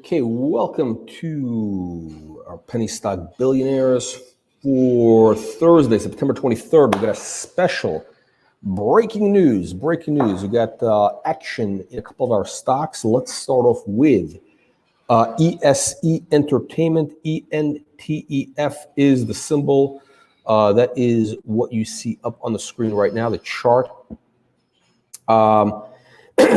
Okay, welcome to our Penny Stock Billionaires for Thursday, September 23rd. We got a special breaking news. We got action in a couple of our stocks. Let's start off with ESE Entertainment. ENTEF is the symbol. That is what you see up on the screen right now, the chart.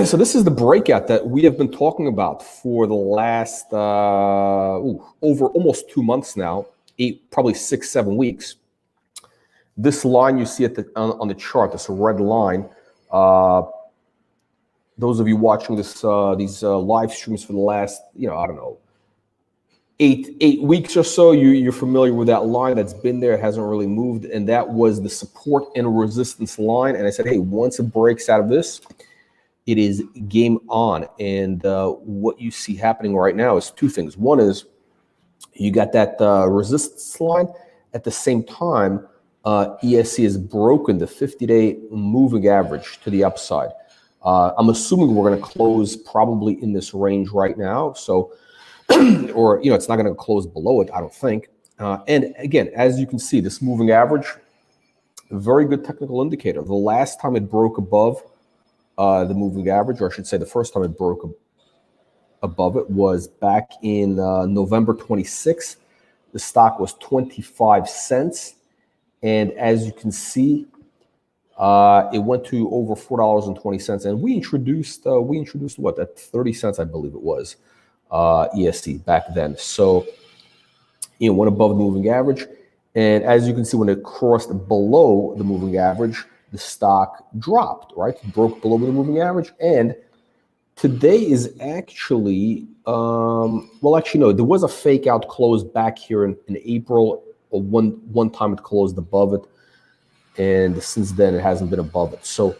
So this is the breakout that we have been talking about for the last over almost 2 months now, probably 6-7 weeks. This line you see on the chart, this red line. Those of you watching these live streams for the last, I don't know, eight weeks or so, you're familiar with that line that's been there. It hasn't really moved, and that was the support and resistance line. And I said, hey, once it breaks out of this, it is game on. And what you see happening right now is two things. One is you got that resistance line. At the same time, ESE has broken the 50-day moving average to the upside. I'm assuming we're going to close probably in this range right now. So, or, it's not going to close below it, I don't think. And again, as you can see, this moving average, a very good technical indicator. The last time it broke above the moving average, or I should say the first time it broke above it, was back in November 26th. The stock was 25 cents. And as you can see, it went to over $4.20. And we introduced what, at 30 cents, I believe it was, ESE back then. So it went above the moving average. And as you can see, when it crossed below the moving average, the stock dropped, right? It broke below the moving average. And today is actually, well, actually, no, there was a fake out close back here in April. One time it closed above it. And since then, it hasn't been above it. So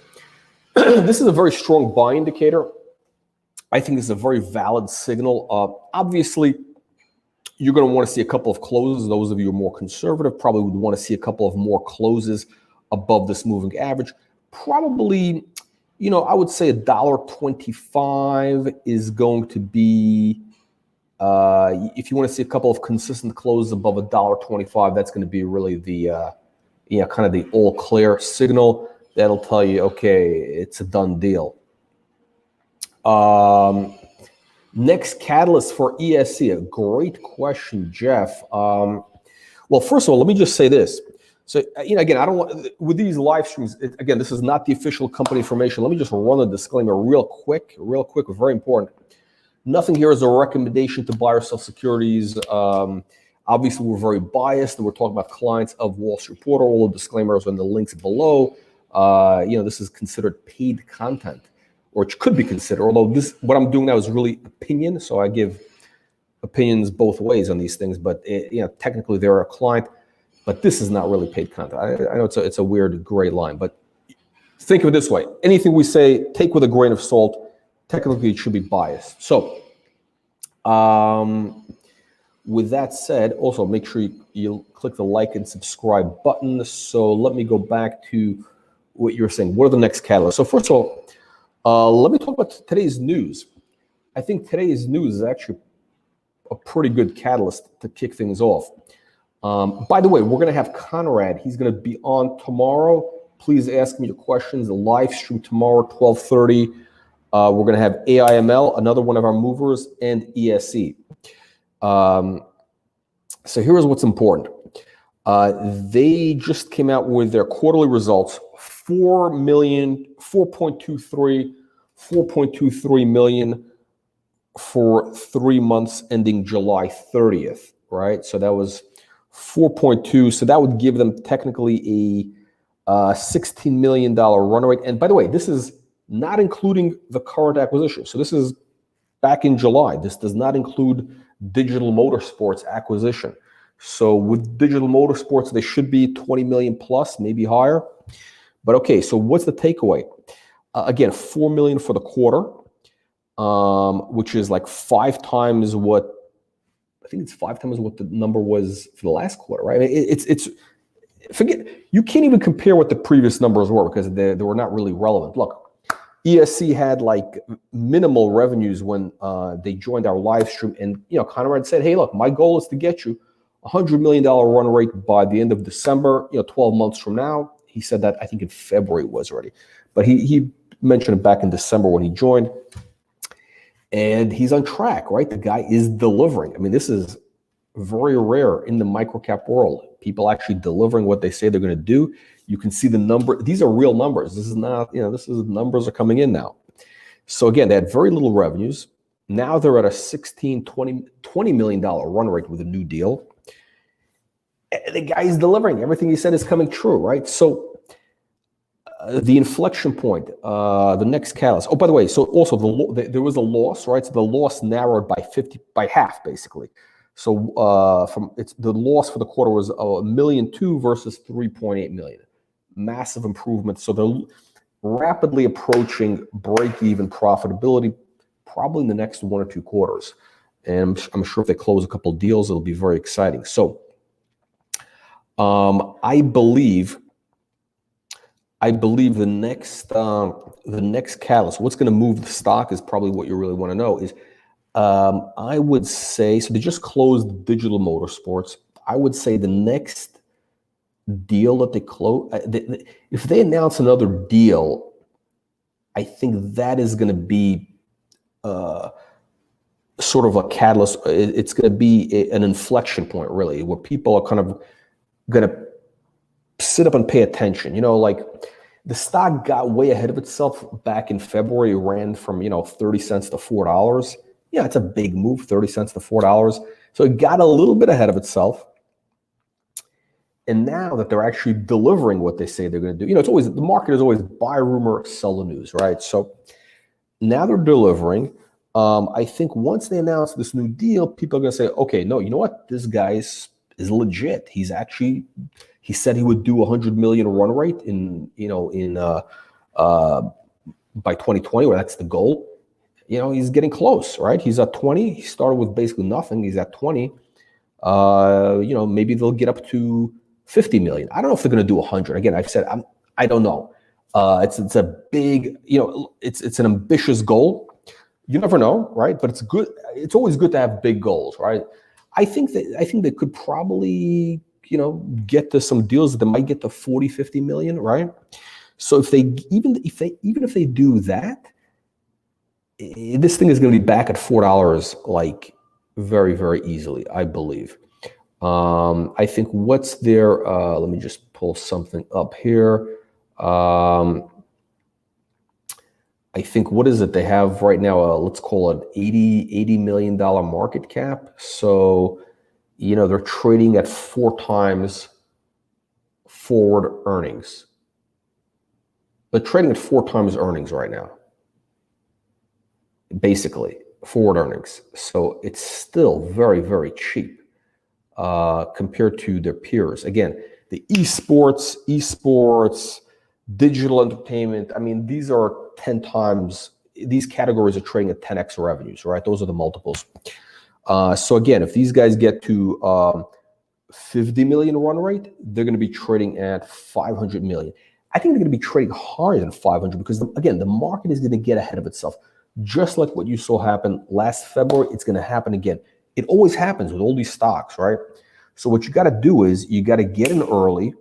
this is a very strong buy indicator. I think this is a very valid signal. Obviously, you're going to want to see a couple of closes. Those of you who are more conservative probably would want to see a couple of more closes above this moving average. Probably, I would say $1.25 is going to be, if you want to see a couple of consistent closes above $1.25, that's going to be really the, kind of the all clear signal. That'll tell you, okay, it's a done deal. Next catalyst for ESE, a great question, Jeff. Well, first of all, let me just say this. So, again, I don't want, with these live streams, again, this is not the official company information. Let me just run a disclaimer real quick, very important. Nothing here is a recommendation to buy or sell securities. Obviously, we're very biased, and we're talking about clients of Wall Street Reporter. All the disclaimers and the links below. This is considered paid content, or it could be considered, although what I'm doing now is really opinion, so I give opinions both ways on these things, but technically they're a client. But this is not really paid content. I know it's a weird gray line, but think of it this way. Anything we say, take with a grain of salt. Technically, it should be biased. So with that said, also make sure you click the like and subscribe button. So let me go back to what you were saying. What are the next catalysts? So first of all, let me talk about today's news. I think today's news is actually a pretty good catalyst to kick things off. By the way, we're going to have Conrad. He's going to be on tomorrow. Please ask me your questions. The live stream tomorrow, 12:30. We're going to have AIML, another one of our movers, and ESE. So here's what's important. They just came out with their quarterly results. 4.23 million for 3 months ending July 30th, right? So that was 4.2. So that would give them technically a $16 million run rate. And by the way, this is not including the current acquisition. So this is back in July. This does not include Digital Motorsports acquisition. So with Digital Motorsports, they should be 20 million plus, maybe higher. But okay, so what's the takeaway? Again, 4 million for the quarter, which is like 5 times what, I think it's 5 times what the number was for the last quarter, right? It's forget, you can't even compare what the previous numbers were because they were not really relevant. Look, ESE had like minimal revenues when they joined our live stream, and Conrad said, "Hey, look, my goal is to get you $100 million run rate by the end of December. 12 months from now." He said that I think in February it was already, but he mentioned it back in December when he joined, and he's on track, right? The guy is delivering. I mean, this is very rare in the microcap world. People actually delivering what they say they're going to do. You can see the number. These are real numbers. This is not, numbers are coming in now. So again, they had very little revenues. Now they're at a $20 million run rate with a new deal. The guy is delivering. Everything he said is coming true, right? So the inflection point, the next catalyst. Oh, by the way, so also there was a loss, right? So the loss narrowed by half, basically. So the loss for the quarter was $1.2 million versus $3.8 million. Massive improvement. So they're rapidly approaching break-even profitability, probably in the next 1 or 2 quarters. And I'm sure if they close a couple of deals, it'll be very exciting. So I believe the next catalyst, what's going to move the stock, is probably what you really want to know. Is I would say, so they just closed Digital Motorsports. I would say the next deal that they close, if they announce another deal, I think that is going to be sort of a catalyst. It's going to be an inflection point, really, where people are kind of going to sit up and pay attention. Like the stock got way ahead of itself back in February. It ran from 30 cents to $4. Yeah, it's a big move, 30 cents to $4. So it got a little bit ahead of itself. And now that they're actually delivering what they say they're going to do, it's always, the market is always buy rumor, sell the news, right? So now they're delivering. I think once they announce this new deal, people are going to say, okay, no, you know what? This guy is legit. He said he would do 100 million run rate by 2020, where that's the goal. He's getting close, right? He's at 20. He started with basically nothing. He's at 20. Maybe they'll get up to 50 million. I don't know if they're going to do 100. Again, I've said I don't know. It's a big, it's an ambitious goal. You never know, right? But it's good. It's always good to have big goals, right? I think they could probably, get to some deals that might get to 40, 50 million, right? So even if they do that, this thing is going to be back at $4 like very, very easily, I believe. I think what's there, let me just pull something up here. I think, what is it they have right now? Let's call it $80 million market cap. So, they're trading at 4 times forward earnings. They're trading at 4 times earnings right now. Basically, forward earnings. So it's still very, very cheap compared to their peers. Again, the esports, digital entertainment, I mean, these are 10 times, these categories are trading at 10x revenues, right? Those are the multiples. So again, if these guys get to 50 million run rate, they're going to be trading at 500 million. I think they're going to be trading higher than 500 because, again, the market is going to get ahead of itself. Just like what you saw happen last February, it's going to happen again. It always happens with all these stocks, right? So what you got to do is you got to get in early,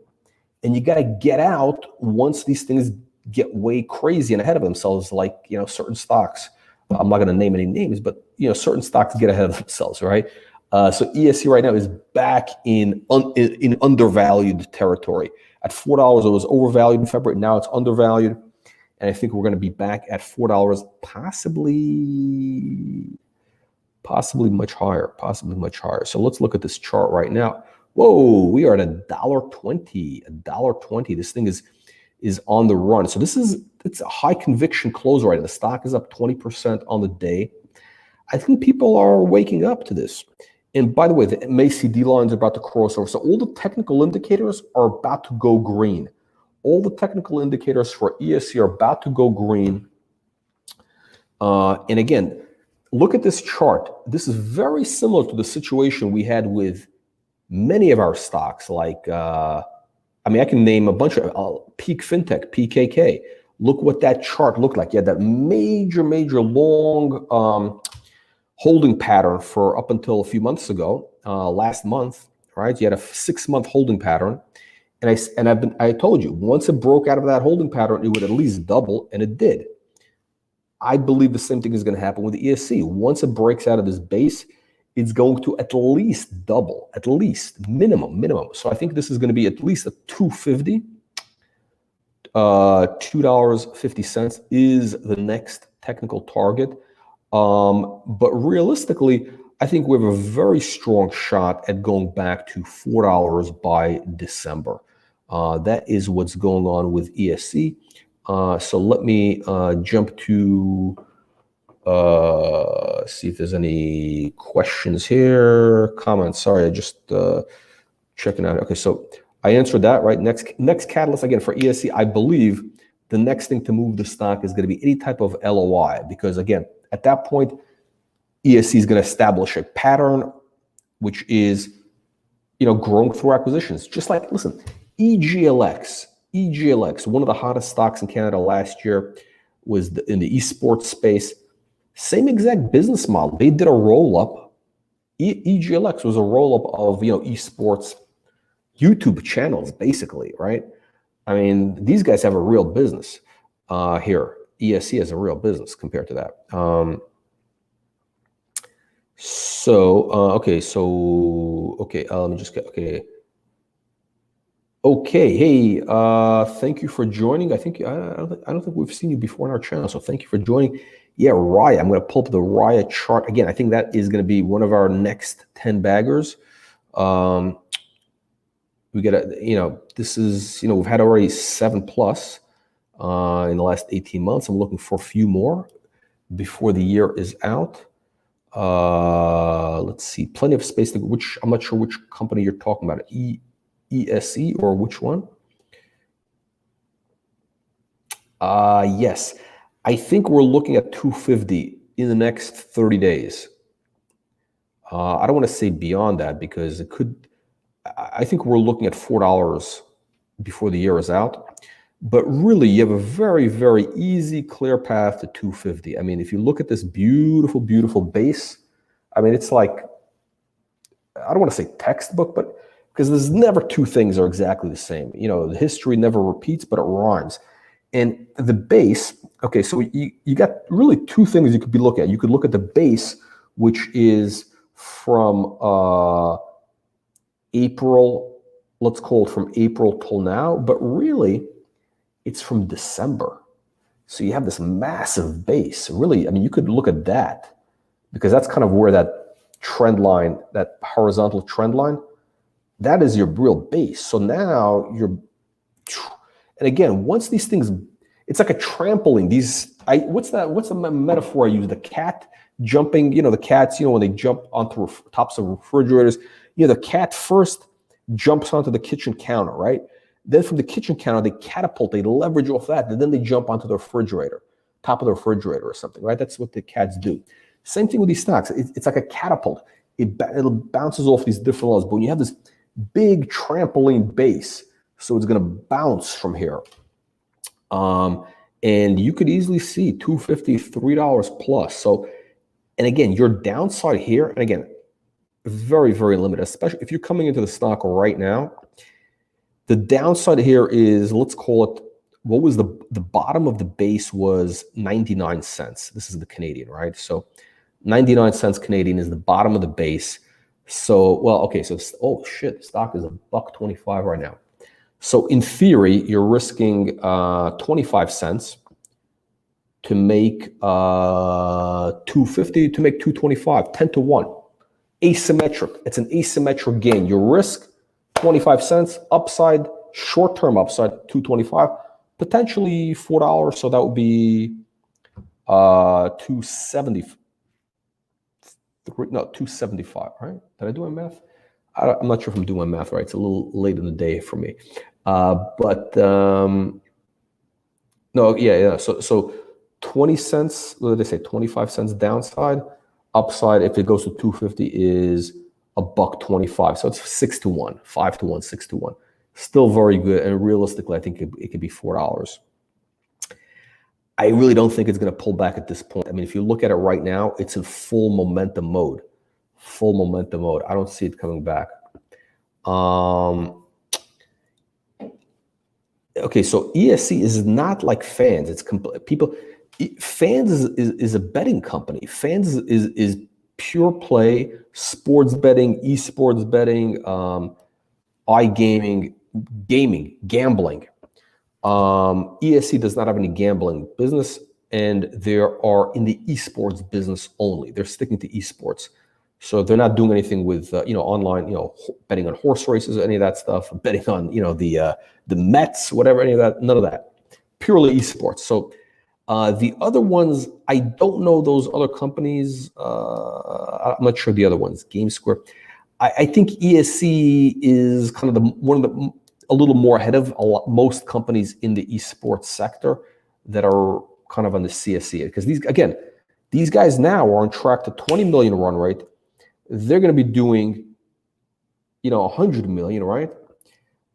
and you got to get out once these things get way crazy and ahead of themselves, like, certain stocks. I'm not going to name any names, but, certain stocks get ahead of themselves, right? So ESE right now is back in undervalued territory. At $4, it was overvalued in February. Now it's undervalued. And I think we're going to be back at $4, possibly much higher, So let's look at this chart right now. Whoa, we are at $1.20, $1.20. This thing is on the run. So it's a high conviction close right now. The stock is up 20% on the day. I think people are waking up to this. And by the way, the MACD line is about to cross over. So all the technical indicators are about to go green. All the technical indicators for ESE are about to go green. And again, look at this chart. This is very similar to the situation we had with many of our stocks. Like, I can name a bunch of Peak Fintech, PKK, look what that chart looked like. You had that major long holding pattern for up until a few months ago, last month, right? You had a 6-month holding pattern. And I told you, once it broke out of that holding pattern, it would at least double, and it did. I believe the same thing is going to happen with the ESE. Once it breaks out of this base, it's going to at least double, at least minimum. So I think this is going to be at least a 250. $2.50 is the next technical target. But realistically, I think we have a very strong shot at going back to $4 by December. That is what's going on with ESE. So let me jump to see if there's any questions here, comments. Sorry, I just checking out. Okay, so I answered that, right? Next catalyst, again, for ESE, I believe the next thing to move the stock is going to be any type of LOI, because again, at that point, ESE is going to establish a pattern, which is, growing through acquisitions. Just like, listen, EGLX, one of the hottest stocks in Canada last year, was in the esports space. Same exact business model. They did a roll-up. EGLX was a roll-up of, esports YouTube channels, basically, right? I mean, these guys have a real business here. ESE has a real business compared to that. Let me just get, hey, thank you for joining. I don't think we've seen you before on our channel, so thank you for joining. Yeah, RYAH, I'm going to pull up the RYAH chart. Again, I think that is going to be one of our next 10 baggers. We get this is, we've had already 7 plus in the last 18 months. I'm looking for a few more before the year is out. Let's see, plenty of space to which, I'm not sure which company you're talking about, ESE or which one? Yes, I think we're looking at 250 in the next 30 days. I don't want to say beyond that because it could, I think we're looking at $4 before the year is out. But really, you have a very easy, clear path to 250. I mean, if you look at this beautiful base, I mean, it's like, I don't want to say textbook, but because there's never two things are exactly the same. The history never repeats, but it rhymes. And the base, okay, so you got really two things you could be looking at. You could look at the base, which is from April, let's call it from April till now, but really it's from December. So you have this massive base. Really, I mean, you could look at that because that's kind of where that trend line, that horizontal trend line, that is your real base. So now and again, once these things, it's like a trampoline. What's the metaphor I use? The cat jumping, the cats, when they jump onto tops of refrigerators, the cat first jumps onto the kitchen counter, right? Then from the kitchen counter, they catapult, they leverage off that, and then they jump onto the refrigerator, top of the refrigerator or something, right? That's what the cats do. Same thing with these stocks. It's like a catapult. It bounces off these different levels. But when you have this big trampoline base, so it's going to bounce from here. And you could easily see $2.50, $3 plus. So, and again, your downside here, and again, very limited, especially if you're coming into the stock right now. The downside here is, let's call it, what was the bottom of the base was 99 cents. This is the Canadian, right? So 99 cents Canadian is the bottom of the base. So, well, okay, so, oh shit, the stock is $1.25 right now. So in theory, you're risking 25 cents to make 250 to make 225, 10 to 1. Asymmetric. It's an asymmetric gain. Your risk, 25 cents, upside, short-term upside, 225, potentially $4. So that would be 275, right? Did I do my math? I'm not sure if I'm doing my math right. It's a little late in the day for me. No, yeah. So 20 cents, what did they say? 25 cents downside. Upside, if it goes to 250, is $1.25. So it's 6 to 1, 5 to 1, 6 to 1. Still very good. And realistically, I think it could be $4. I really don't think it's going to pull back at this point. I mean, if you look at it right now, it's in full momentum mode. Full momentum mode. I don't see it coming back. Okay, so ESE is not like Fans. It's people. Fans is a betting company. Fans is pure play sports betting, esports betting, iGaming, gambling. ESE does not have any gambling business, and they are in the esports business only. They're sticking to esports, so they're not doing anything with online, betting on horse races, any of that stuff, betting on the Mets, whatever, any of that, none of that. Purely esports. So the other ones, I don't know those other companies. I'm not sure the other ones. GameSquare. I think ESE is kind of a little more ahead of most companies in the esports sector that are kind of on the CSE, because these guys now are on track to 20 million run rate. They're going to be doing 100 million, right?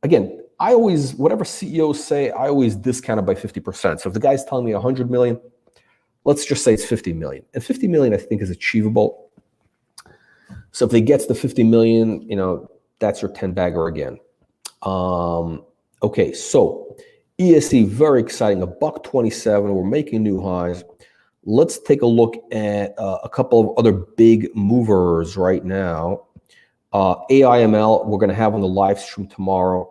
Again, whatever CEOs say, I always discount it by 50%. So if the guy's telling me 100 million, let's just say it's 50 million. And 50 million, I think, is achievable. So if they get to 50 million, that's your 10-bagger again. Okay, so ESE, very exciting, $1.27. We're making new highs. Let's take a look at a couple of other big movers right now. AIML, we're going to have on the live stream tomorrow.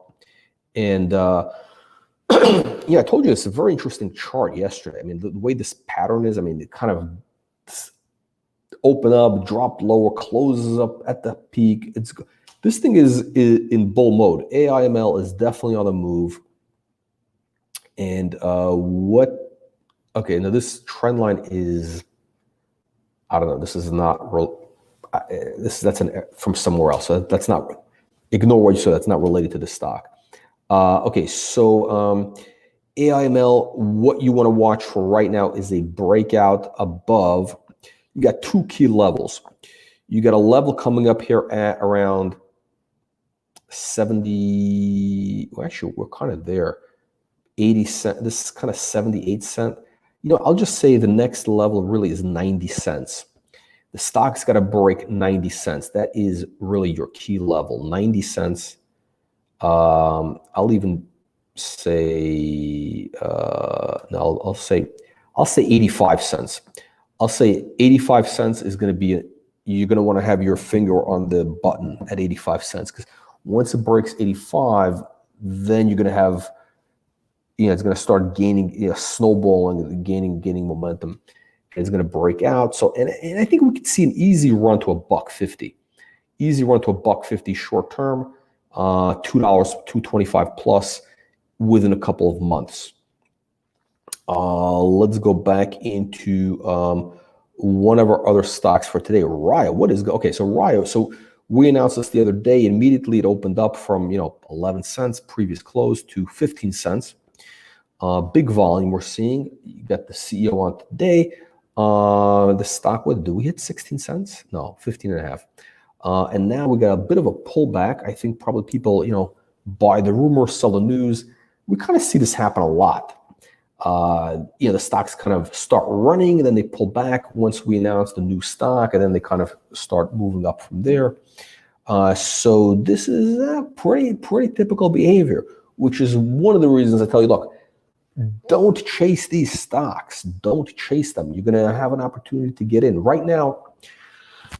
And yeah, I told you it's a very interesting chart yesterday. I mean, the way this pattern is, I mean, it kind of open up, drop lower, closes up at the peak. This thing is in bull mode. AIML is definitely on the move. And okay, now this trend line is, I don't know, this is not real. That's from somewhere else. So that's not, ignore what you said, that's not related to the stock. Okay, so AIML, what you want to watch for right now is a breakout above. You got two key levels. You got a level coming up here at around 70, well, actually, we're kind of there, 80 cents. This is kind of 78 cents. I'll just say the next level really is 90 cents. The stock's got to break 90 cents. That is really your key level, 90 cents. I'll even say, no, I'll say 85 cents. I'll say 85 cents is going to be, you're going to want to have your finger on the button at 85 cents, because once it breaks 85, then you're going to have, it's going to start gaining, snowballing, gaining momentum. It's going to break out. So, and I think we could see an easy run to $1.50. Easy run to $1.50 short term, $2, $2.25 plus within a couple of months. Let's go back into one of our other stocks for today, RYAH. Okay, so RYAH, so we announced this the other day. Immediately it opened up from 11 cents previous close to 15 cents. Big volume we're seeing. You got the CEO on today. The stock, what do we hit 16 cents? No, 15 and a half. And now we got a bit of a pullback. I think probably people, buy the rumor, sell the news. We kind of see this happen a lot. The stocks kind of start running and then they pull back once we announce the new stock, and then they kind of start moving up from there. So this is a pretty typical behavior, which is one of the reasons I tell you, look, don't chase these stocks. Don't chase them. You're going to have an opportunity to get in. Right now,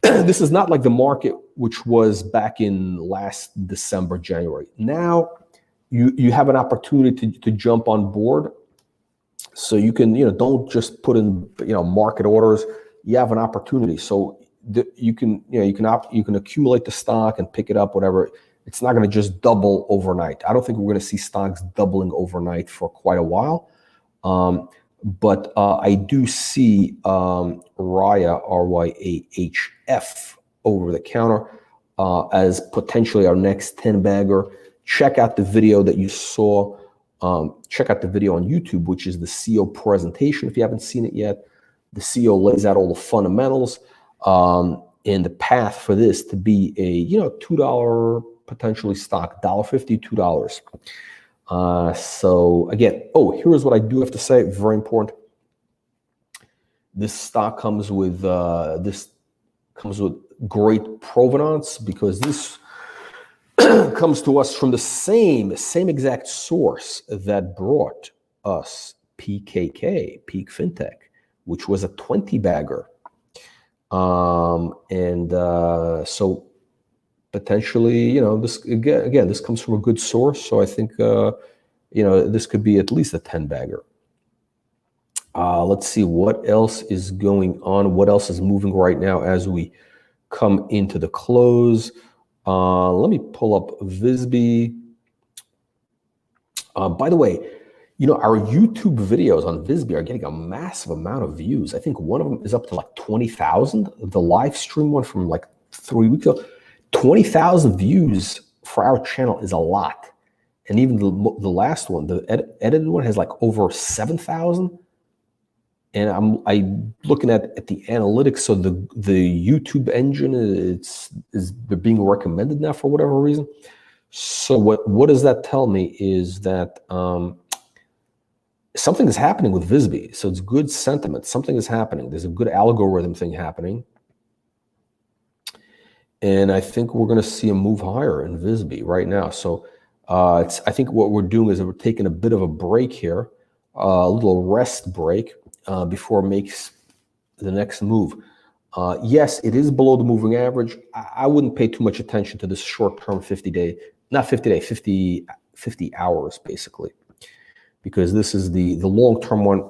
this is not like the market, which was back in last December, January. Now, you have an opportunity to jump on board. So you can, don't just put in, market orders. You have an opportunity. So you can accumulate the stock and pick it up, whatever. It's not going to just double overnight. I don't think we're going to see stocks doubling overnight for quite a while. But I do see RYAH, RYAHF, over the counter as potentially our next 10-bagger. Check out the video that you saw. Check out the video on YouTube, which is the CEO presentation. If you haven't seen it yet, the CEO lays out all the fundamentals and the path for this to be a $2 potentially stock, $1.50, $2. So again, here's what I do have to say, very important. This stock comes with great provenance, because this comes to us from the same exact source that brought us PKK, Peak Fintech, which was a 20 bagger. So potentially, this again, this comes from a good source. So I think, this could be at least a 10 bagger. Let's see what else is going on. What else is moving right now as we come into the close? Let me pull up Vizby. By the way, our YouTube videos on Vizby are getting a massive amount of views. I think one of them is up to like 20,000. The live stream one from like 3 weeks ago, 20,000 views for our channel is a lot. And even the last one, the edited one, has like over 7,000. And I'm looking at the analytics. So the YouTube engine they're being recommended now for whatever reason. So what does that tell me is that something is happening with Vizby. So it's good sentiment. Something is happening. There's a good algorithm thing happening. And I think we're going to see a move higher in Vizby right now. So I think what we're doing is we're taking a bit of a break here, a little rest break before it makes the next move. Yes, it is below the moving average. I wouldn't pay too much attention to this short-term 50-day, not 50-day, 50 hours basically, because this is the long-term one.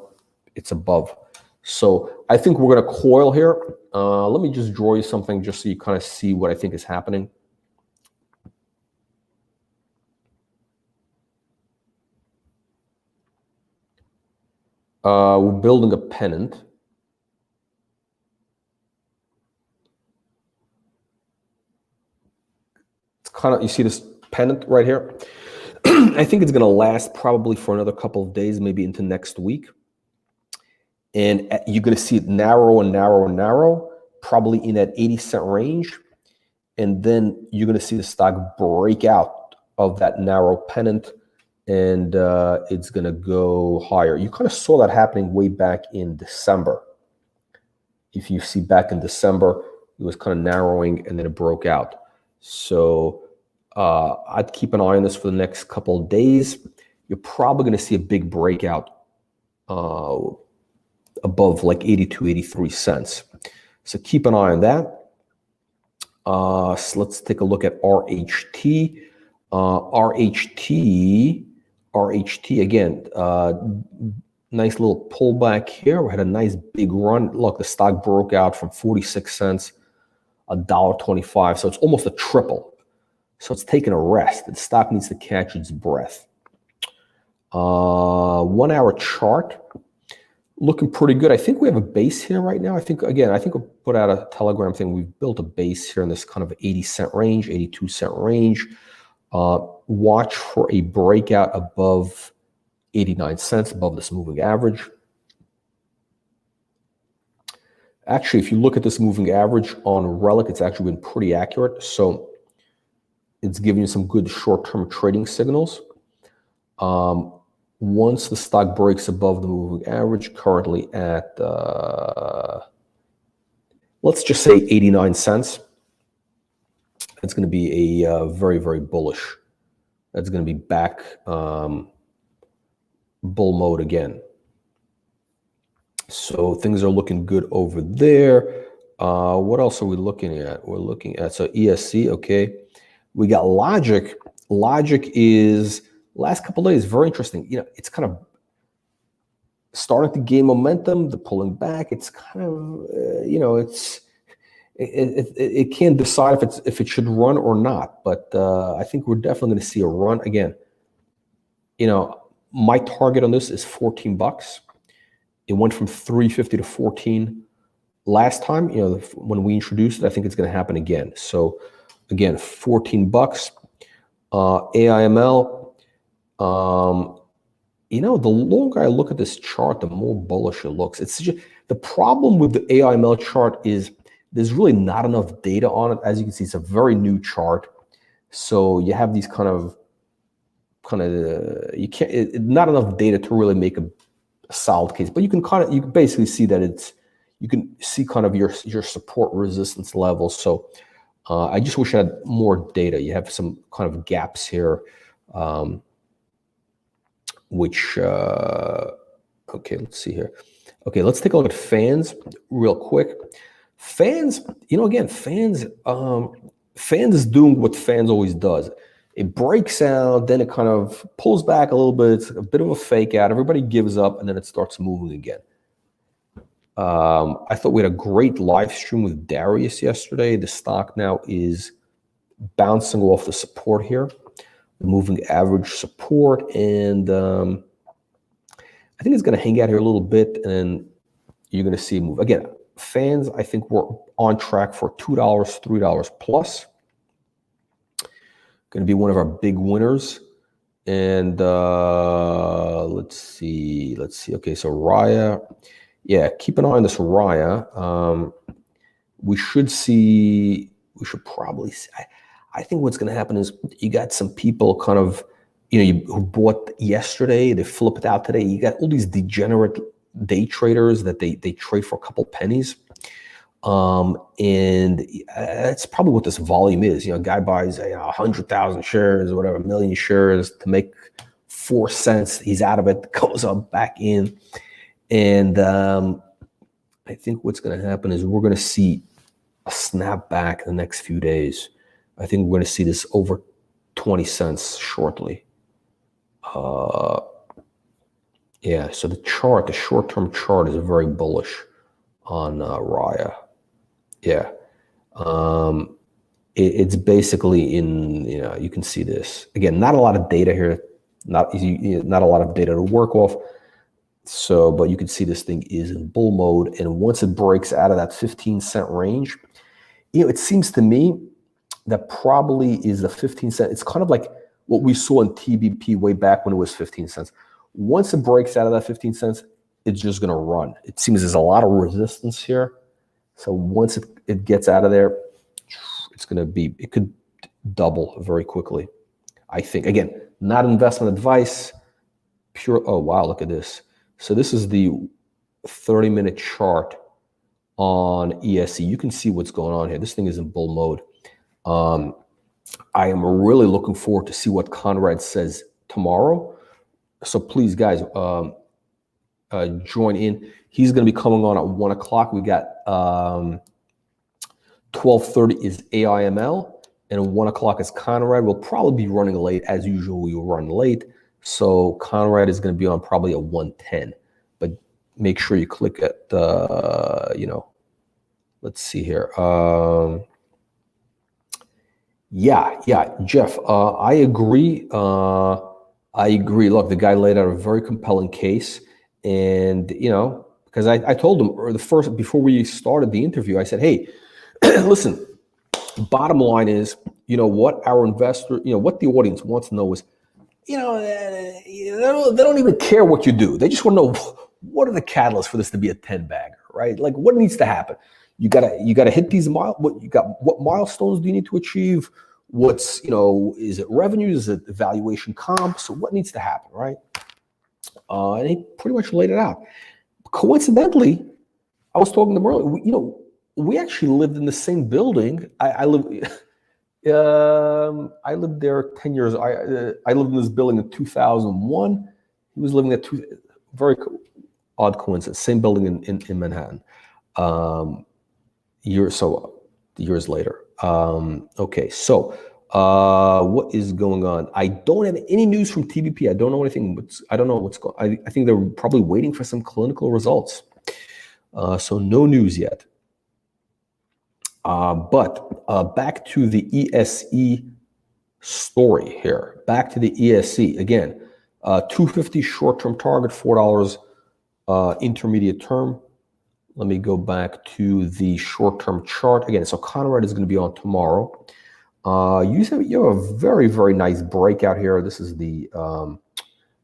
It's above. So I think we're going to coil here. Let me just draw you something just so you kind of see what I think is happening. We're building a pennant. It's kind of, you see this pennant right here? I think it's going to last probably for another couple of days, maybe into next week. And you're going to see it narrow and narrow and narrow, probably in that 80-cent range. And then you're going to see the stock break out of that narrow pennant, and it's going to go higher. You kind of saw that happening way back in December. If you see back in December, it was kind of narrowing and then it broke out. So I'd keep an eye on this for the next couple of days. You're probably going to see a big breakout above like 82, 83 cents. So keep an eye on that. So let's take a look at RHT. RHT again, nice little pullback here. We had a nice big run. Look, the stock broke out from 46 cents, $1.25. So it's almost a triple. So it's taking a rest. The stock needs to catch its breath. 1 hour chart, looking pretty good. I think we have a base here right now. I think we'll put out a Telegram thing. We've built a base here in this kind of 80-cent range, 82-cent range. Watch for a breakout above 89 cents, above this moving average. Actually, if you look at this moving average on Relic, it's actually been pretty accurate. So it's giving you some good short-term trading signals. Once the stock breaks above the moving average, currently at, let's just say 89 cents, it's going to be a very, very bullish. That's going to be back bull mode again. So things are looking good over there. What else are we looking at? We're looking at, so ESE, okay. We got Logic. Logic is, last couple of days, very interesting. It's kind of starting to gain momentum. They're pulling back. It's kind of, it can't decide if it should run or not. But I think we're definitely going to see a run again. My target on this is $14. It went from 350 to 14 last time. When we introduced it, I think it's going to happen again. So again, $14. AIML. The longer I look at this chart, the more bullish it looks. It's just, the problem with the AIML chart is there's really not enough data on it. As you can see, it's a very new chart. So you have these not enough data to really make a solid case. But you can basically see that it's you can see kind of your support resistance levels. So I just wish I had more data. You have some kind of gaps here, which, okay, let's see here. Okay, let's take a look at fans real quick. Fans, again, fans is doing what fans always does. It breaks out, then it kind of pulls back a little bit. It's a bit of a fake out. Everybody gives up, and then it starts moving again. I thought we had a great live stream with Darius yesterday. The stock now is bouncing off the support here, the moving average support, and I think it's going to hang out here a little bit, and then you're going to see a move. Again, fans, I think we're on track for $2, $3 plus. Going to be one of our big winners. And let's see. Okay, so RYAH. Yeah, keep an eye on this RYAH. We should probably see. I think what's going to happen is you got some people kind of, who bought yesterday, they flipped out today. You got all these degenerate day traders that they trade for a couple pennies. And that's probably what this volume is. A guy buys 100,000 shares or whatever, 1 million shares to make 4 cents. He's out of it, goes up back in. And I think what's going to happen is we're going to see a snapback in the next few days. I think we're going to see this over 20 cents shortly. Yeah, so the short-term chart is very bullish on RYAH. Yeah, it's basically in, you can see this. Again, not a lot of data here, not a lot of data to work off. So, but you can see this thing is in bull mode. And once it breaks out of that 15-cent range, it seems to me that probably is the 15 cent. It's kind of like what we saw in TBP way back when it was 15 cents. Once it breaks out of that 15 cents, it's just going to run. It seems there's a lot of resistance here. So once it gets out of there, it could double very quickly, I think. Again, not investment advice, pure, oh, wow, look at this. So this is the 30-minute chart on ESE. You can see what's going on here. This thing is in bull mode. I am really looking forward to see what Conrad says tomorrow. So please, guys, join in. He's going to be coming on at 1 o'clock. We got 12:30 is AIML, and 1 o'clock is Conrad. We'll probably be running late. As usual, we will run late. So Conrad is going to be on probably at 1:10. But make sure you click at, let's see here. Yeah, Jeff, I agree. Look, the guy laid out a very compelling case. And, because I told him before we started the interview, I said, hey, listen, bottom line is, what our investor, what the audience wants to know is, they don't even care what you do. They just want to know, what are the catalysts for this to be a 10-bagger, right? Like, what needs to happen? You gotta hit these what milestones do you need to achieve? What's, is it revenues? Is it valuation comp? So what needs to happen, right? And he pretty much laid it out. Coincidentally, I was talking to him earlier. We actually lived in the same building. I lived there 10 years. I lived in this building in 2001. He was living at very odd coincidence. Same building in Manhattan. Years later. Okay, so what is going on? I don't have any news from TBP. I don't know anything. I don't know what's going on. I think they're probably waiting for some clinical results. So no news yet. But back to the ESE story here. Back to the ESE. Again, 250 short-term target, $4 intermediate term. Let me go back to the short-term chart. Again, so Conrad is going to be on tomorrow. You have a very, very nice breakout here. This is the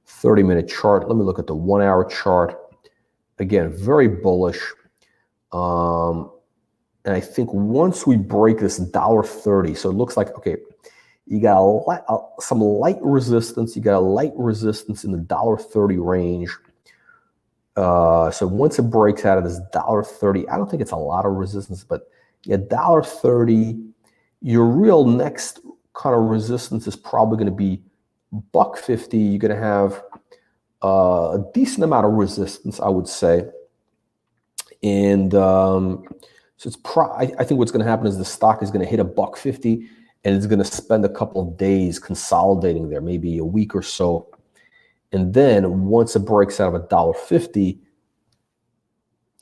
30-minute chart. Let me look at the 1-hour chart. Again, very bullish. And I think once we break this $1.30, so it looks like, okay, you got some light resistance. You got a light resistance in the $1.30 range. So once it breaks out of this $1.30, I don't think it's a lot of resistance, but yeah, $1.30, your real next kind of resistance is probably going to be $1.50. You're going to have a decent amount of resistance, I would say. And so it's I think what's going to happen is the stock is going to hit $1.50, and it's going to spend a couple of days consolidating there, maybe a week or so. And then once it breaks out of $1.50,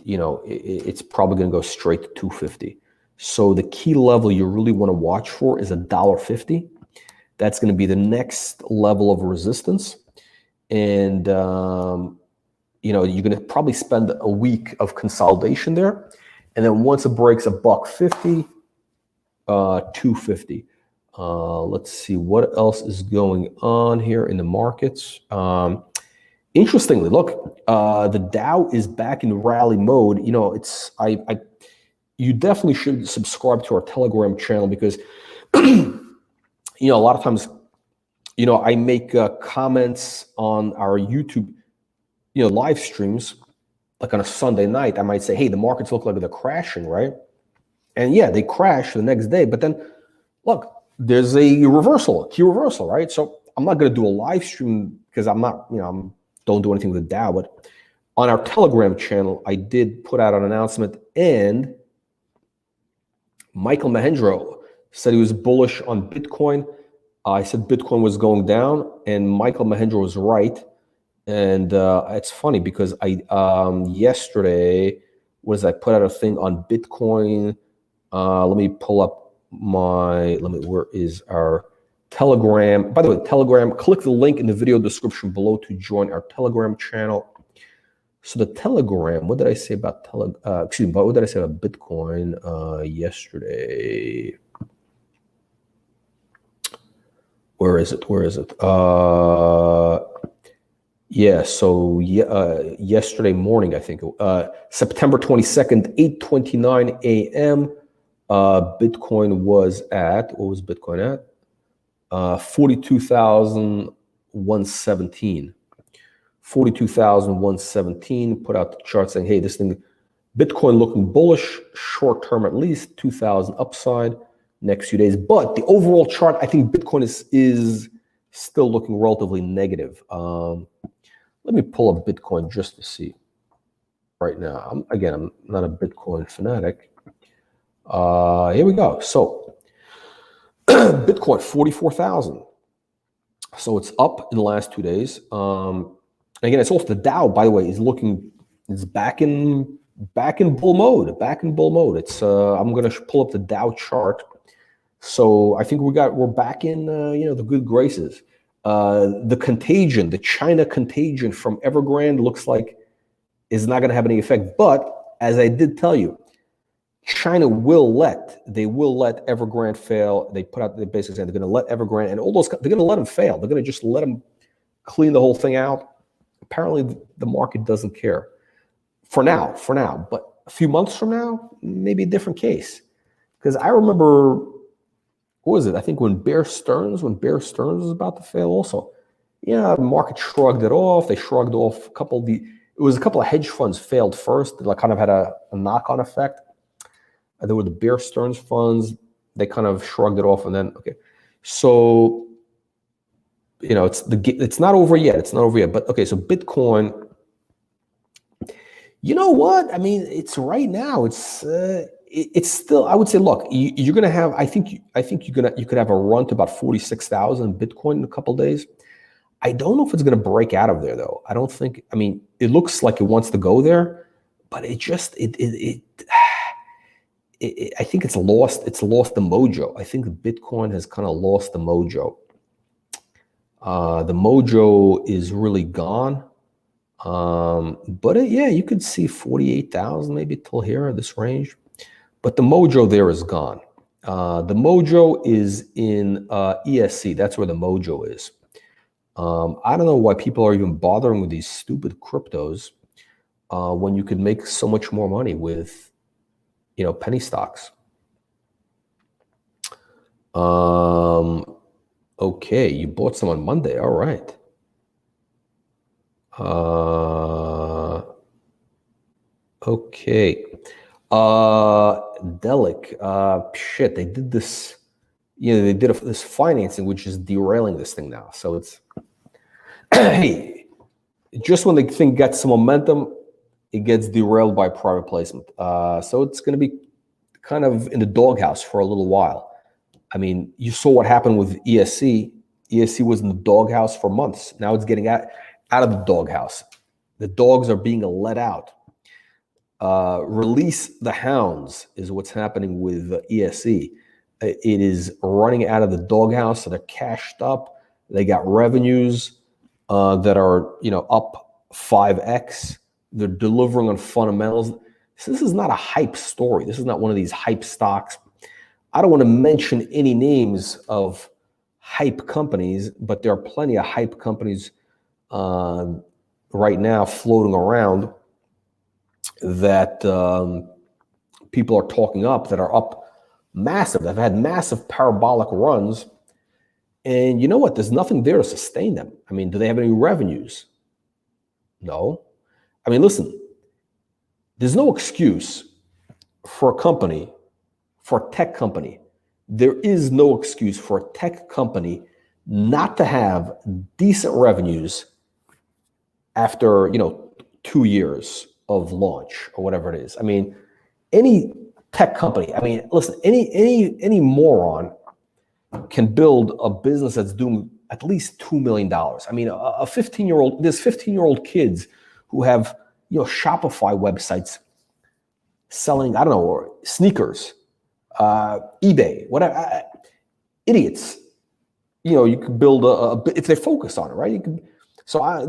you know, it's probably going to go straight to $2.50. So the key level you really want to watch for is $1.50. That's going to be the next level of resistance. And, you know, you're going to probably spend a week of consolidation there. And then once it breaks $1.50, $2.50. Let's see what else is going on here in the markets. Interestingly, look, the Dow is back in rally mode. You know, you definitely should subscribe to our Telegram channel because, you know, a lot of times, you know, I make comments on our YouTube, you know, live streams, like on a Sunday night. I might say, hey, the markets look like they're crashing, right? And yeah, they crash the next day. But then, look, there's a reversal, a key reversal, right? So I'm not going to do a live stream because I'm not, you know, don't do anything with the Dow. But on our Telegram channel, I did put out an announcement, and Michael Mahendro said he was bullish on Bitcoin. I said Bitcoin was going down, and Michael Mahendro was right. And it's funny because I yesterday I put out a thing on Bitcoin. Let me pull up where is our Telegram? By the way, Telegram, click the link in the video description below to join our Telegram channel. So the Telegram, what did I say about what did I say about Bitcoin yesterday? Where is it? Yeah, so yesterday morning, I think, September 22nd, 8:29 a.m., Bitcoin was at, what was Bitcoin at? 42,117. 42,117, put out the chart saying, hey, this thing, Bitcoin looking bullish, short term at least, 2,000 upside next few days. But the overall chart, I think Bitcoin is still looking relatively negative. Let me pull up Bitcoin just to see right now. I'm not a Bitcoin fanatic. Here we go. So Bitcoin, 44,000. So it's up in the last 2 days. Again, it's also the Dow, by the way, is back in bull mode. It's I'm going to pull up the Dow chart. So I think we're back in you know, the good graces. The China contagion from Evergrande looks like is not going to have any effect. But as I did tell you, China will let Evergrande fail. They basically said they're going to let Evergrande and all those, they're going to let them fail. They're going to just let them clean the whole thing out. Apparently the market doesn't care for now, but a few months from now, maybe a different case. Because I remember, what was it? I think when Bear Stearns was about to fail also. Yeah, the market shrugged it off. They shrugged off a couple of hedge funds failed first. They kind of had a knock-on effect. There were the Bear Stearns funds. They kind of shrugged it off, and then okay. So, you know, it's not over yet. It's not over yet. But okay, so Bitcoin. You know what? I mean, it's right now. It's still. I would say, look, you're gonna have. I think you could have a run to about 46,000 Bitcoin in a couple of days. I don't know if it's gonna break out of there though. I don't think. I mean, it looks like it wants to go there, but I think it's lost the mojo. I think Bitcoin has kind of lost the mojo. The mojo is really gone. But yeah, you could see 48,000 maybe till here, this range. But the mojo there is gone. The mojo is in ESE. That's where the mojo is. I don't know why people are even bothering with these stupid cryptos when you could make so much more money with, you know, penny stocks. Okay, you bought some on Monday. All right. Okay. Delic. Shit, they did this. They did this financing, which is derailing this thing now. So it's, hey, just when they think gets some momentum, it gets derailed by private placement. So it's going to be kind of in the doghouse for a little while. I mean, you saw what happened with ESE. ESE was in the doghouse for months. Now it's getting out of the doghouse. The dogs are being let out. Release the hounds is what's happening with ESE. It is running out of the doghouse. So they're cashed up. They got revenues that are up 5x. They're delivering on fundamentals. So this is not a hype story. This is not one of these hype stocks. I don't want to mention any names of hype companies, but there are plenty of hype companies right now floating around that people are talking up, that are up massive. They've had massive parabolic runs. And you know what? There's nothing there to sustain them. I mean, do they have any revenues? No. I mean, listen, there's no excuse for a company, for a tech company. There is no excuse for a tech company not to have decent revenues after, 2 years of launch or whatever it is. I mean, any tech company, I mean, listen, any moron can build a business that's doing at least $2 million. I mean, a 15-year-old, there's 15-year-old kids who have, Shopify websites selling, I don't know, sneakers, eBay, whatever. Idiots. You could build if they focus on it, right?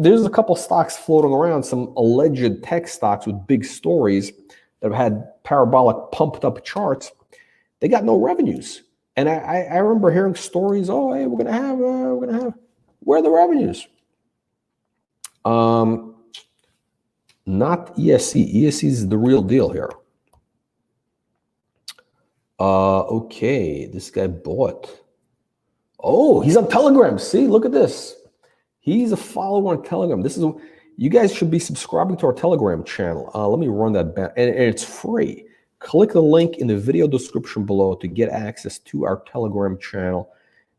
There's a couple stocks floating around, some alleged tech stocks with big stories that have had parabolic pumped up charts. They got no revenues. And I remember hearing stories, oh, hey, we're gonna have, where are the revenues? Not ESE. ESE is the real deal here. Okay, this guy bought. Oh, he's on Telegram. See, look at this. He's a follower on Telegram. You guys should be subscribing to our Telegram channel. Let me run that back, and it's free. Click the link in the video description below to get access to our Telegram channel.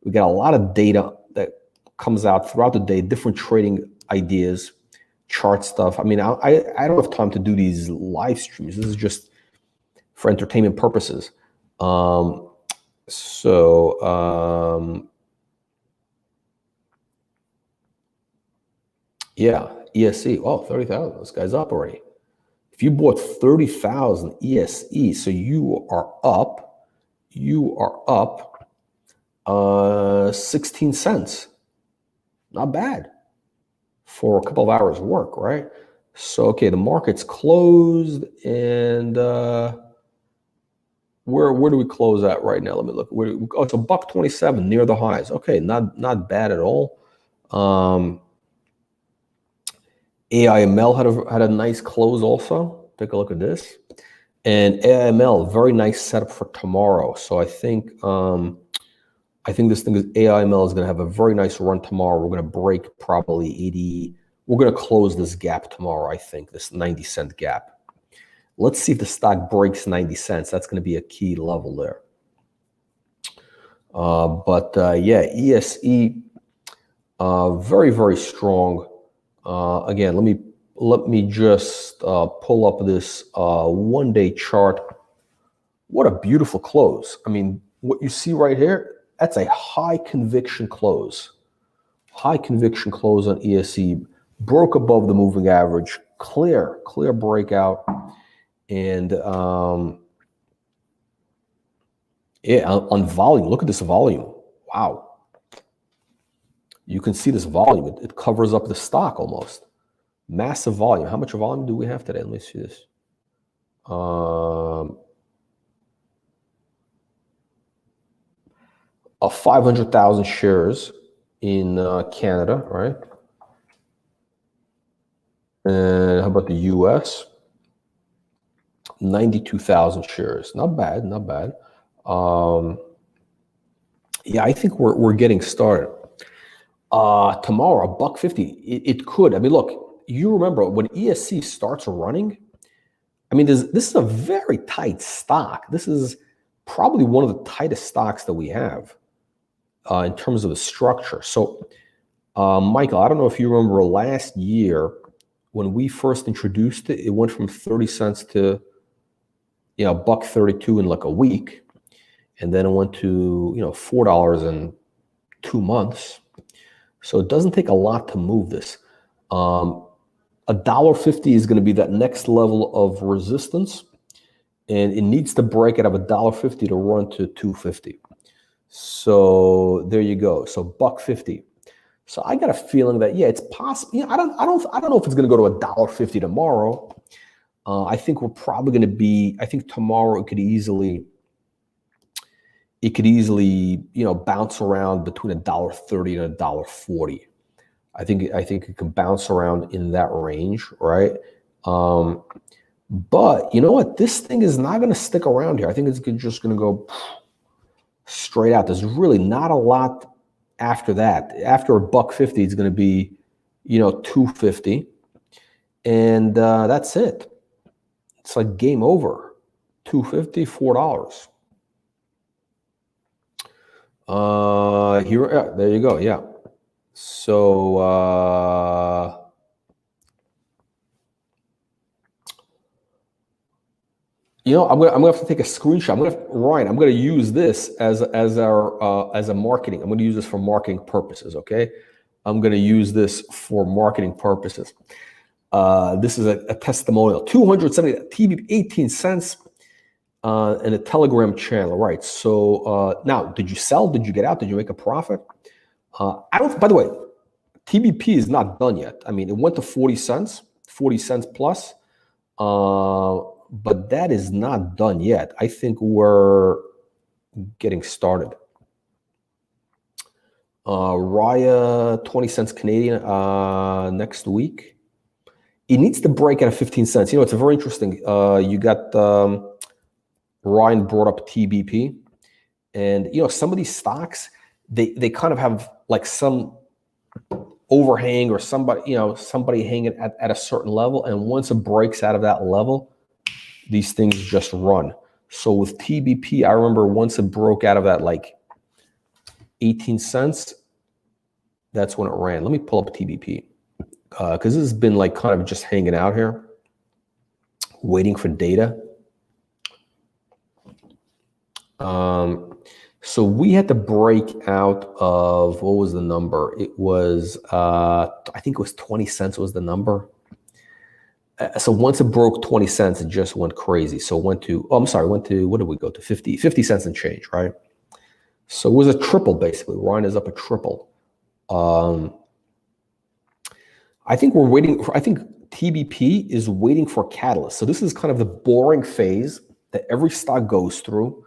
We got a lot of data that comes out throughout the day, different trading ideas, chart stuff. I mean, I don't have time to do these live streams. This is just for entertainment purposes. Yeah, ESE. Oh, 30,000. This guy's up already. If you bought 30,000 ESE, so you are up 16 cents. Not bad for a couple of hours of work, right? So, okay, the market's closed, and where do we close at right now? Let me look. It's $1.27 near the highs. Okay, not bad at all. AIML had a nice close also. Take a look at this. And AIML, very nice setup for tomorrow. So I think this thing is AIML is going to have a very nice run tomorrow. We're going to break probably 80. We're going to close this gap tomorrow, I think, this 90-cent gap. Let's see if the stock breaks 90 cents. That's going to be a key level there. Yeah, ESE, very, very strong. Again, let me just pull up this one-day chart. What a beautiful close. I mean, what you see right here, that's a high conviction close. High conviction close on ESE. Broke above the moving average. Clear breakout. And yeah, on volume, look at this volume. Wow. You can see this volume. It covers up the stock almost. Massive volume. How much volume do we have today? Let me see this. Of 500,000 shares in Canada, right? And how about the US? 92,000 shares. Not bad, not bad. Yeah, I think we're getting started. Tomorrow, $1.50. It could. I mean, look, you remember when ESE starts running, I mean, this is a very tight stock. This is probably one of the tightest stocks that we have in terms of the structure. So, Michael, I don't know if you remember last year when we first introduced it, it went from 30 cents to, $1.32 in like a week. And then it went to, $4 in 2 months. So it doesn't take a lot to move this. $1.50 is going to be that next level of resistance, and it needs to break out of $1.50 to run to 250. So there you go. So $1.50. So I got a feeling that it's possible. I don't know if it's going to go to $1.50 tomorrow. I think we're probably going to be. I think tomorrow it could easily bounce around between $1.30 and $1.40. I think it can bounce around in that range, right? But you know what? This thing is not going to stick around here. I think it's just going to go straight out. There's really not a lot after that. After $1.50, it's going to be, $2.50, and that's it. It's like game over. $2.50, $4. Here, there you go. Yeah. So I'm gonna have to take a screenshot. Ryan, I'm gonna use this as a marketing. I'm gonna use this for marketing purposes. Okay, I'm gonna use this for marketing purposes. This is a testimonial. 270 TB 18 cents in a Telegram channel. Right. So now, did you sell? Did you get out? Did you make a profit? I don't. By the way, TBP is not done yet. I mean, it went to 40 cents plus, but that is not done yet. I think we're getting started. RYAH 20 cents Canadian next week. It needs to break out of 15 cents. It's a very interesting. You got Ryan brought up TBP, and some of these stocks. They kind of have like some overhang or somebody hanging at a certain level, and once it breaks out of that level, these things just run. So with TBP, I remember once it broke out of that like 18 cents, that's when it ran. Let me pull up TBP because this has been like kind of just hanging out here, waiting for data. So we had to break out of, what was the number? It was, I think it was 20 cents was the number. So once it broke 20 cents, it just went crazy. So it went to, what did we go to? 50 cents and change, right? So it was a triple, basically. Ryan is up a triple. I think TBP is waiting for a catalyst. So this is kind of the boring phase that every stock goes through.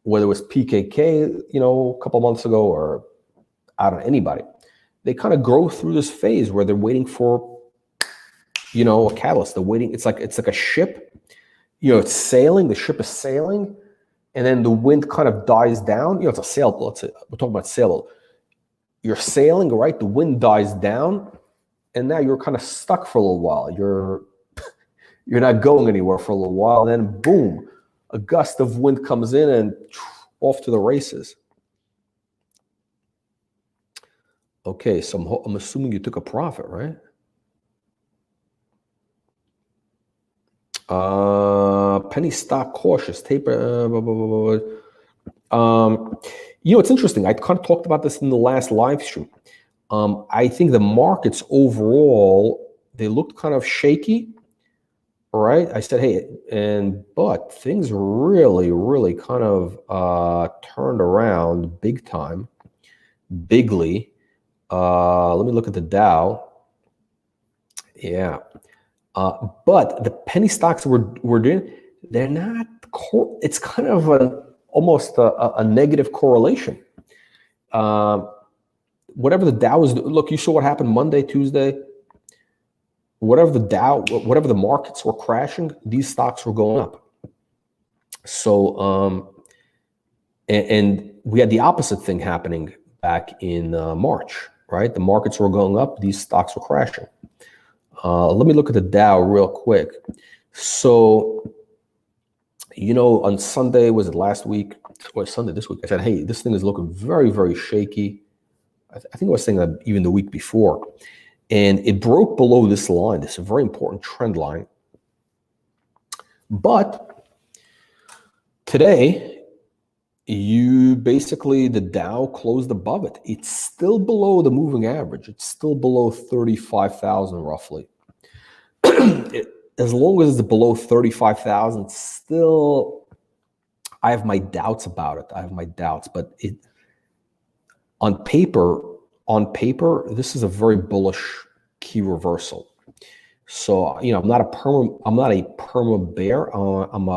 Whether it was PKK, a couple months ago, or I don't know, anybody, they kind of go through this phase where they're waiting for, a catalyst. They're waiting. It's like a ship, it's sailing. The ship is sailing, and then the wind kind of dies down. It's a sailboat. We're talking about sailboat. You're sailing, right? The wind dies down, and now you're kind of stuck for a little while. You're not going anywhere for a little while. And then boom. A gust of wind comes in and off to the races. Okay, so I'm assuming you took a profit, right? Penny stock cautious, taper. It's interesting. I kind of talked about this in the last live stream. I think the markets overall, they looked kind of shaky. All right, I said, hey, but things really, really kind of turned around big time, bigly. Let me look at the Dow. Yeah, but the penny stocks we're doing, they're not. It's kind of almost a negative correlation. Whatever the Dow is, look, you saw what happened Monday, Tuesday. Whatever the markets were crashing, these stocks were going up. So, and we had the opposite thing happening back in March, right? The markets were going up, these stocks were crashing. Let me look at the Dow real quick. So, you know, on Sunday, was it last week or Sunday this week? I said, hey, this thing is looking very, very shaky. I think I was saying that even the week before. And it broke below this line. This is a very important trend line. But today, the Dow closed above it. It's still below the moving average. It's still below 35,000 roughly. As long as it's below 35,000, still, I have my doubts about it. I have my doubts, but on paper, this is a very bullish key reversal. So, you know, I'm not a perma bear. I'm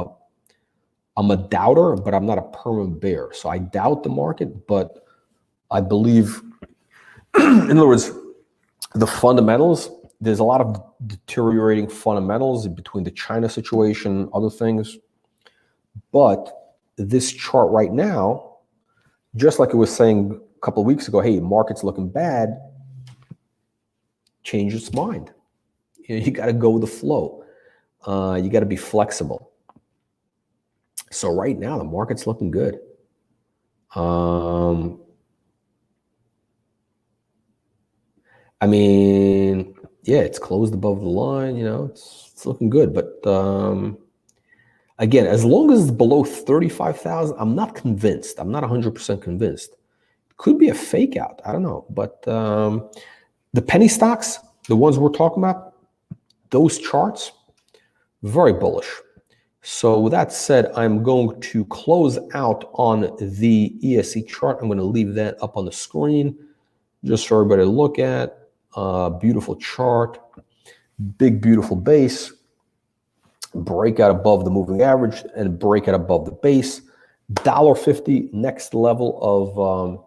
a doubter, but I'm not a perma bear. So I doubt the market, but I believe, in other words, the fundamentals, there's a lot of deteriorating fundamentals between the China situation, other things. But this chart right now, just like it was saying a couple of weeks ago, hey, market's looking bad, change its mind. You know, you got to go with the flow. You got to be flexible. So right now, the market's looking good. I mean, yeah, it's closed above the line, you know, it's looking good. But again, as long as it's below 35,000, I'm not convinced. I'm not 100% convinced. It could be a fake out. I don't know. But the penny stocks, the ones we're talking about, those charts, very bullish. So with that said, I'm going to close out on the ESE chart. I'm going to leave that up on the screen just for everybody to look at. Beautiful chart, big, beautiful base, breakout above the moving average and breakout above the base. $1.50, next level of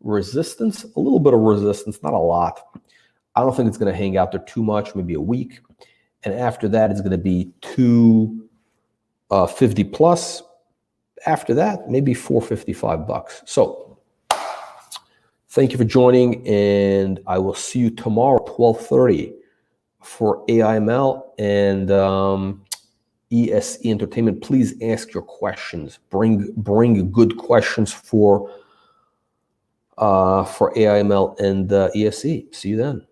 resistance, a little bit of resistance, not a lot. I don't think it's going to hang out there too much, maybe a week. And after that, it's going to be 250 plus. After that, maybe $455. So thank you for joining, and I will see you tomorrow, 12:30, for AIML and ESE Entertainment. Please ask your questions. Bring good questions for AIML and ESE. See you then.